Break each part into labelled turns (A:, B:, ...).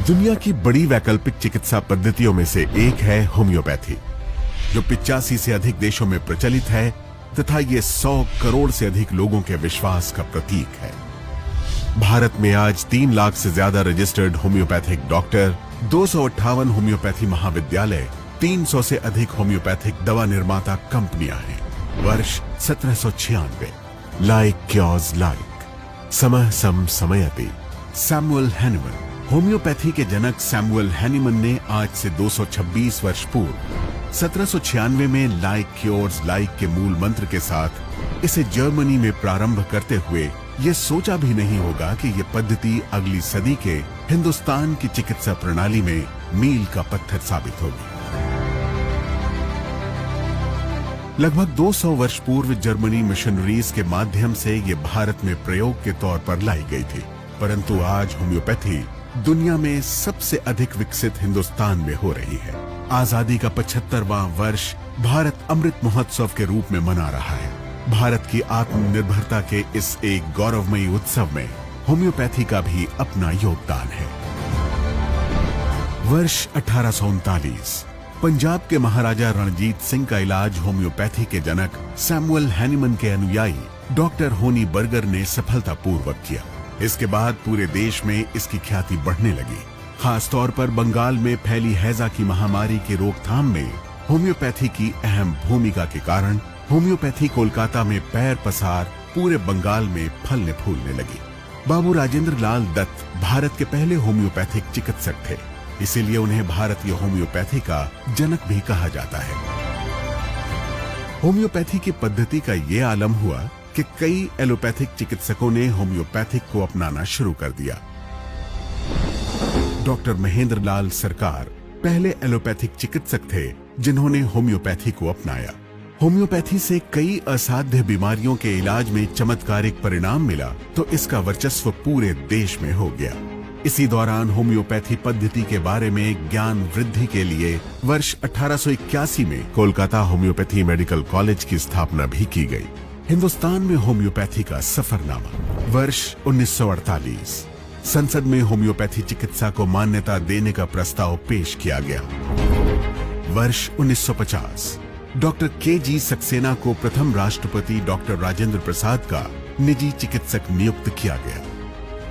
A: दुनिया की बड़ी वैकल्पिक चिकित्सा पद्धतियों में से एक है होम्योपैथी, जो 85 से अधिक देशों में प्रचलित है तथा ये 100 करोड़ से अधिक लोगों के विश्वास का प्रतीक है। भारत में आज 3 लाख से ज्यादा रजिस्टर्ड होम्योपैथिक डॉक्टर, 258 होम्योपैथी महाविद्यालय, 300 से अधिक होम्योपैथिक दवा निर्माता कंपनियां हैं। वर्ष 1796। लाइक क्योर्स लाइक, समः सम समयति। Samuel Hahnemann. होम्योपैथी के जनक सैमुअल हैनीमन ने आज से 226 वर्ष पूर्व 1796 में लाइक क्योर्स लाइक के मूल मंत्र के साथ इसे जर्मनी में प्रारंभ करते हुए यह सोचा भी नहीं होगा कि यह पद्धति अगली सदी के हिंदुस्तान की चिकित्सा प्रणाली में मील का पत्थर साबित होगी। लगभग 200 वर्ष पूर्व जर्मनी मिशनरीज के माध्यम से यह भारत में प्रयोग के तौर पर लाई गई थी, परंतु आज होम्योपैथी दुनिया में सबसे अधिक विकसित हिंदुस्तान में हो रही है। आजादी का 75वां वर्ष भारत अमृत महोत्सव के रूप में मना रहा है। भारत की आत्मनिर्भरता के इस एक गौरवमयी उत्सव में होम्योपैथी का भी अपना योगदान है। वर्ष 1839। पंजाब के महाराजा रणजीत सिंह का इलाज होम्योपैथी के जनक सैमुअल हैनीमन के अनुयायी डॉक्टर होनी बर्गर ने सफलतापूर्वक किया। इसके बाद पूरे देश में इसकी ख्याति बढ़ने लगी। खास तौर पर बंगाल में फैली हैजा की महामारी की रोकथाम में होम्योपैथी की अहम भूमिका के कारण होम्योपैथी कोलकाता में पैर पसार पूरे बंगाल में फलने फूलने लगी। बाबू राजेंद्र लाल दत्त भारत के पहले होम्योपैथिक चिकित्सक थे, इसीलिए उन्हें भारतीय होम्योपैथी का जनक भी कहा जाता है। होम्योपैथी की पद्धति का ये आलम हुआ कि कई एलोपैथिक चिकित्सकों ने होम्योपैथिक को अपनाना शुरू कर दिया। डॉक्टर महेंद्र लाल सरकार पहले एलोपैथिक चिकित्सक थे जिन्होंने होम्योपैथी को अपनाया। होम्योपैथी से कई असाध्य बीमारियों के इलाज में चमत्कारिक परिणाम मिला तो इसका वर्चस्व पूरे देश में हो गया। इसी दौरान होम्योपैथी पद्धति के बारे में ज्ञान वृद्धि के लिए वर्ष 1881 में कोलकाता होम्योपैथी मेडिकल कॉलेज की स्थापना भी की गई। हिंदुस्तान में होम्योपैथी का सफरनामा। वर्ष 1948। संसद में होम्योपैथी चिकित्सा को मान्यता देने का प्रस्ताव पेश किया गया। वर्ष 1950। Doctor KG. सक्सेना को प्रथम राष्ट्रपति डॉक्टर राजेंद्र प्रसाद का निजी चिकित्सक नियुक्त किया गया।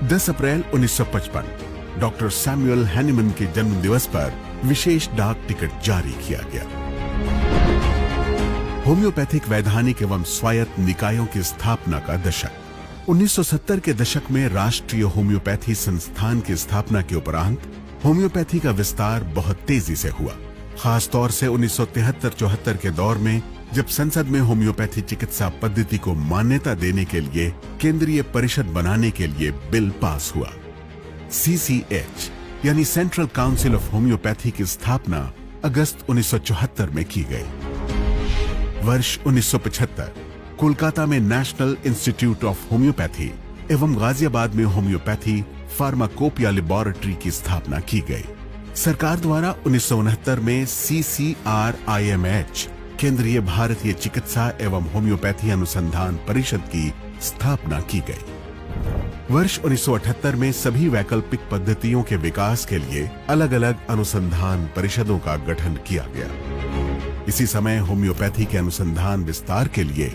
A: 10 अप्रैल 1955 डॉक्टर सैमुअल हैनीमन के जन्म दिवस पर विशेष डाक टिकट जारी किया गया। होम्योपैथिक वैधानिक एवं स्वायत्त निकायों की स्थापना का दशक। 1970 के दशक में राष्ट्रीय होम्योपैथी संस्थान की स्थापना के उपरांत होम्योपैथी का विस्तार बहुत तेजी से हुआ। खास तौर से 1973-74 के दौर में जब संसद में होम्योपैथी चिकित्सा पद्धति को मान्यता देने के लिए केंद्रीय परिषद बनाने के लिए बिल पास हुआ। CCH यानी सेंट्रल काउंसिल ऑफ होम्योपैथी की स्थापना अगस्त 1974 में की गई। वर्ष 1975 कोलकाता में नेशनल इंस्टीट्यूट ऑफ होम्योपैथी एवं गाजियाबाद में होम्योपैथी फार्माकोपिया लेबोरेटरी की स्थापना की गई। सरकार द्वारा 1969 में CCRIMH केंद्रीय भारतीय चिकित्सा एवं होम्योपैथी अनुसंधान परिषद की स्थापना की गई। वर्ष 1978 में सभी वैकल्पिक पद्धतियों के विकास के लिए अलग अलग अनुसंधान परिषदों का गठन किया गया। इसी समय होम्योपैथी के अनुसंधान विस्तार के लिए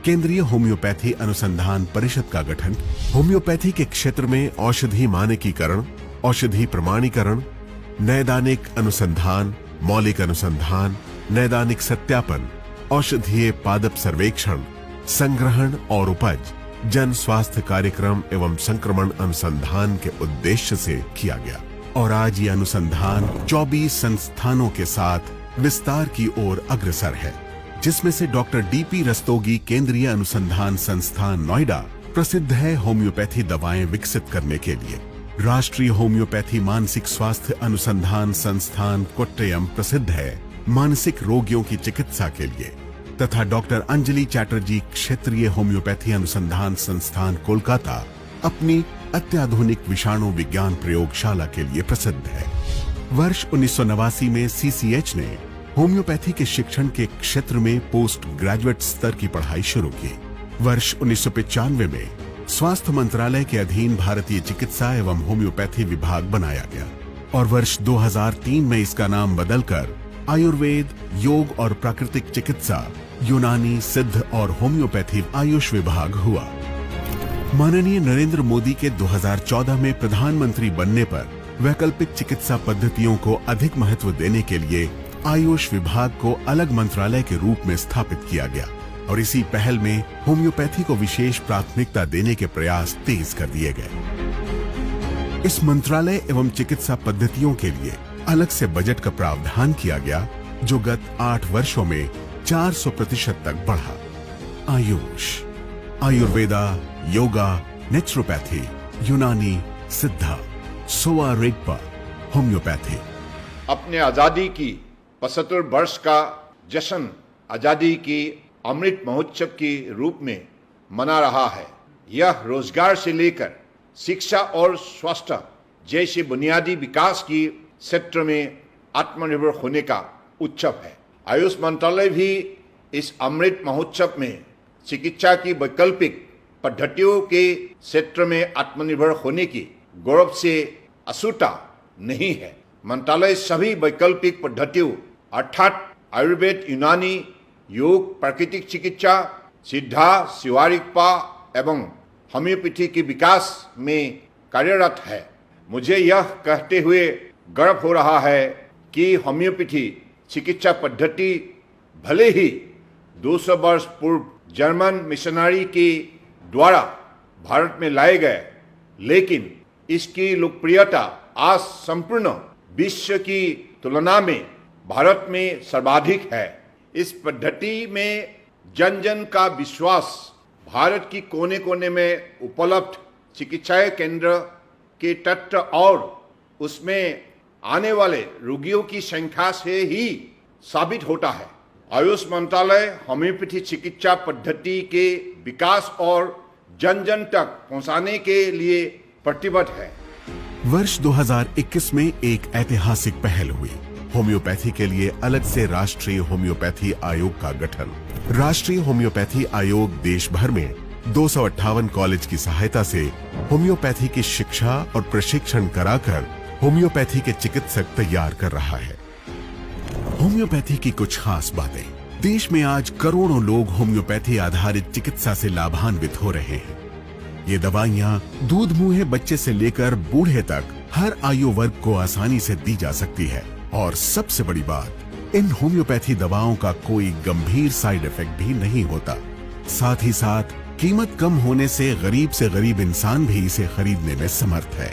A: केंद्रीय होम्योपैथी अनुसंधान परिषद का गठन, होम्योपैथी के क्षेत्र में औषधि मानकीकरण, औषधि प्रमाणीकरण, नैदानिक अनुसंधान, मौलिक अनुसंधान, नैदानिक सत्यापन, औषधीय पादप सर्वेक्षण, संग्रहण और उपज, जन स्वास्थ्य कार्यक्रम एवं संक्रमण अनुसंधान के उद्देश्य से किया गया। और आज ये अनुसंधान 24 संस्थानों के साथ विस्तार की ओर अग्रसर है, जिसमें से डॉक्टर DP रस्तोगी केंद्रीय अनुसंधान संस्थान नोएडा प्रसिद्ध है होम्योपैथी दवाएं विकसित करने के लिए। राष्ट्रीय होम्योपैथी मानसिक स्वास्थ्य अनुसंधान संस्थान कोट्टयम प्रसिद्ध है मानसिक रोगियों की चिकित्सा के लिए, तथा डॉक्टर अंजलि चैटर्जी क्षेत्रीय होम्योपैथी अनुसंधान संस्थान कोलकाता अपनी अत्याधुनिक विषाणु विज्ञान प्रयोगशाला के लिए प्रसिद्ध है। वर्ष 1989 में CCH ने होम्योपैथी के शिक्षण के क्षेत्र में पोस्ट ग्रेजुएट स्तर की पढ़ाई शुरू की। वर्ष 1995 में स्वास्थ्य मंत्रालय के अधीन भारतीय चिकित्सा एवं होम्योपैथी विभाग बनाया गया और वर्ष 2003 में इसका नाम बदलकर आयुर्वेद, योग और प्राकृतिक चिकित्सा, यूनानी, सिद्ध और होम्योपैथी आयुष विभाग हुआ। माननीय नरेंद्र मोदी के 2014 में प्रधानमंत्री बनने पर वैकल्पिक चिकित्सा पद्धतियों को अधिक महत्व देने के लिए आयुष विभाग को अलग मंत्रालय के रूप में स्थापित किया गया और इसी पहल में होम्योपैथी को विशेष प्राथमिकता देने के प्रयास तेज कर दिए गए। इस मंत्रालय एवं चिकित्सा पद्धतियों के लिए अलग से बजट का प्रावधान किया गया, जो गत 8 वर्षों में 400% तक बढ़ा। आयुष, आयुर्वेदा, योगा, नेचुरोपैथी, यूनानी, सिद्धा, सोवा रिगपा, होम्योपैथी।
B: अपने आजादी की 75 वर्ष का जश्न आजादी की अमृत महोत्सव के रूप में मना रहा है। यह रोजगार से लेकर शिक्षा और स्वास्थ्य जैसे बुनियादी विकास की क्षेत्र में आत्मनिर्भर होने का उत्सव है। आयुष मंत्रालय भी इस अमृत महोत्सव में चिकित्सा की वैकल्पिक पद्धतियों के क्षेत्र में आत्मनिर्भर होने की गौरव से अछूता नहीं है। मंत्रालय सभी वैकल्पिक पद्धतियों अर्थात आयुर्वेद, यूनानी, योग, प्राकृतिक चिकित्सा, सिद्धा, शिवारिकपा एवं होम्योपैथी के विकास में कार्यरत है। मुझे यह कहते हुए गर्व हो रहा है कि होम्योपैथी चिकित्सा पद्धति भले ही 200 वर्ष पूर्व जर्मन मिशनरी के द्वारा भारत में लाए गए, लेकिन इसकी लोकप्रियता आज संपूर्ण विश्व की तुलना में भारत में सर्वाधिक है। इस पद्धति में जन जन का विश्वास भारत की कोने कोने में उपलब्ध चिकित्सा केंद्र के तथ्य और उसमें आने वाले रोगियों की संख्या से ही साबित होता है। आयुष मंत्रालय होम्योपैथी चिकित्सा पद्धति के विकास और जन जन तक पहुंचाने के लिए प्रतिबद्ध है।
A: वर्ष 2021 में एक ऐतिहासिक पहल हुई। होम्योपैथी के लिए अलग से राष्ट्रीय होम्योपैथी आयोग का गठन। राष्ट्रीय होम्योपैथी आयोग देश भर में 258 कॉलेज की सहायता से होम्योपैथी की शिक्षा और प्रशिक्षण कराकर होम्योपैथी के चिकित्सक तैयार कर रहा है। होम्योपैथी की कुछ खास बातें। देश में आज करोड़ों लोग होम्योपैथी आधारित चिकित्सा से लाभान्वित हो रहे हैं। ये दवाइयाँ दूध मुंहे बच्चे से लेकर बूढ़े तक हर आयु वर्ग को आसानी से दी जा सकती है और सबसे बड़ी बात, इन होम्योपैथी दवाओं का कोई गंभीर साइड इफेक्ट भी नहीं होता। साथ ही साथ कीमत कम होने से गरीब इंसान भी इसे खरीदने में समर्थ है।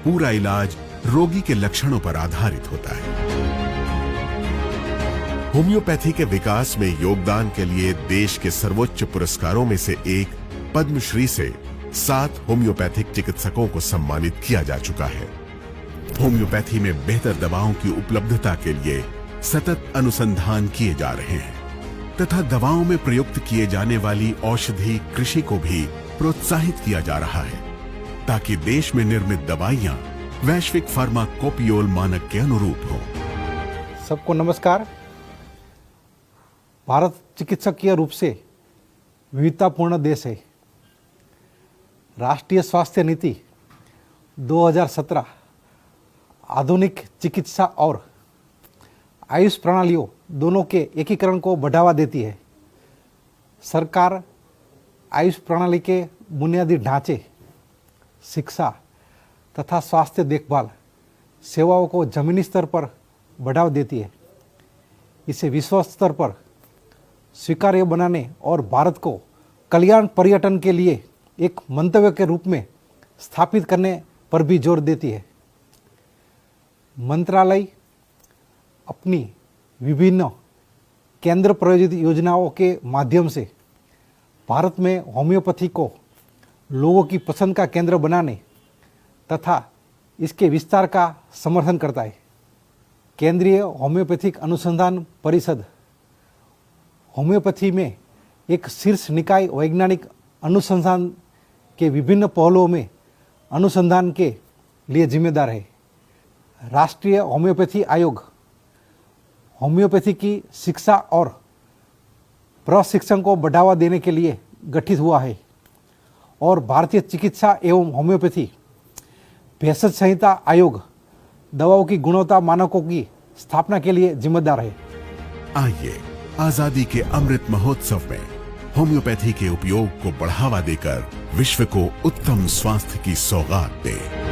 A: पूरा इलाज रोगी के लक्षणों पर आधारित होता है। होम्योपैथी के विकास में योगदान के लिए देश के सर्वोच्च पुरस्कारों में से एक पद्मश्री से 7 होम्योपैथिक चिकित्सकों को सम्मानित किया जा चुका है। होम्योपैथी में बेहतर दवाओं की उपलब्धता के लिए सतत अनुसंधान किए जा रहे हैं तथा दवाओं में प्रयुक्त किए जाने वाली औषधि कृषि को भी प्रोत्साहित किया जा रहा है ताकि देश में निर्मित दवाइयां वैश्विक फार्माकोपियोल मानक के अनुरूप हो।
C: सबको नमस्कार। भारत चिकित्सकीय रूप से विविधतापूर्ण देश है। राष्ट्रीय स्वास्थ्य नीति 2017 आधुनिक चिकित्सा और आयुष प्रणालियों दोनों के एकीकरण को बढ़ावा देती है। सरकार आयुष प्रणाली के बुनियादी ढांचे, शिक्षा तथा स्वास्थ्य देखभाल सेवाओं को जमीनी स्तर पर बढ़ावा देती है। इसे विश्व स्तर पर स्वीकार्य बनाने और भारत को कल्याण पर्यटन के लिए एक मंतव्य के रूप में स्थापित करने पर भी जोर देती है। मंत्रालय अपनी विभिन्न केंद्र प्रायोजित योजनाओं के माध्यम से भारत में होम्योपैथी को लोगों की पसंद का केंद्र बनाने तथा इसके विस्तार का समर्थन करता है। केंद्रीय होम्योपैथिक अनुसंधान परिषद होम्योपैथी में एक शीर्ष निकाय वैज्ञानिक अनुसंधान के विभिन्न पहलुओं में अनुसंधान के लिए जिम्मेदार है। राष्ट्रीय होम्योपैथी आयोग होम्योपैथी की शिक्षा और प्रशिक्षण को बढ़ावा देने के लिए गठित हुआ है और भारतीय चिकित्सा एवं होम्योपैथी भेषज संहिता आयोग दवाओं की गुणवत्ता मानकों की स्थापना के लिए जिम्मेदार है।
A: आइए आजादी के अमृत महोत्सव में होम्योपैथी के उपयोग को बढ़ावा देकर विश्व को उत्तम स्वास्थ्य की सौगात दें।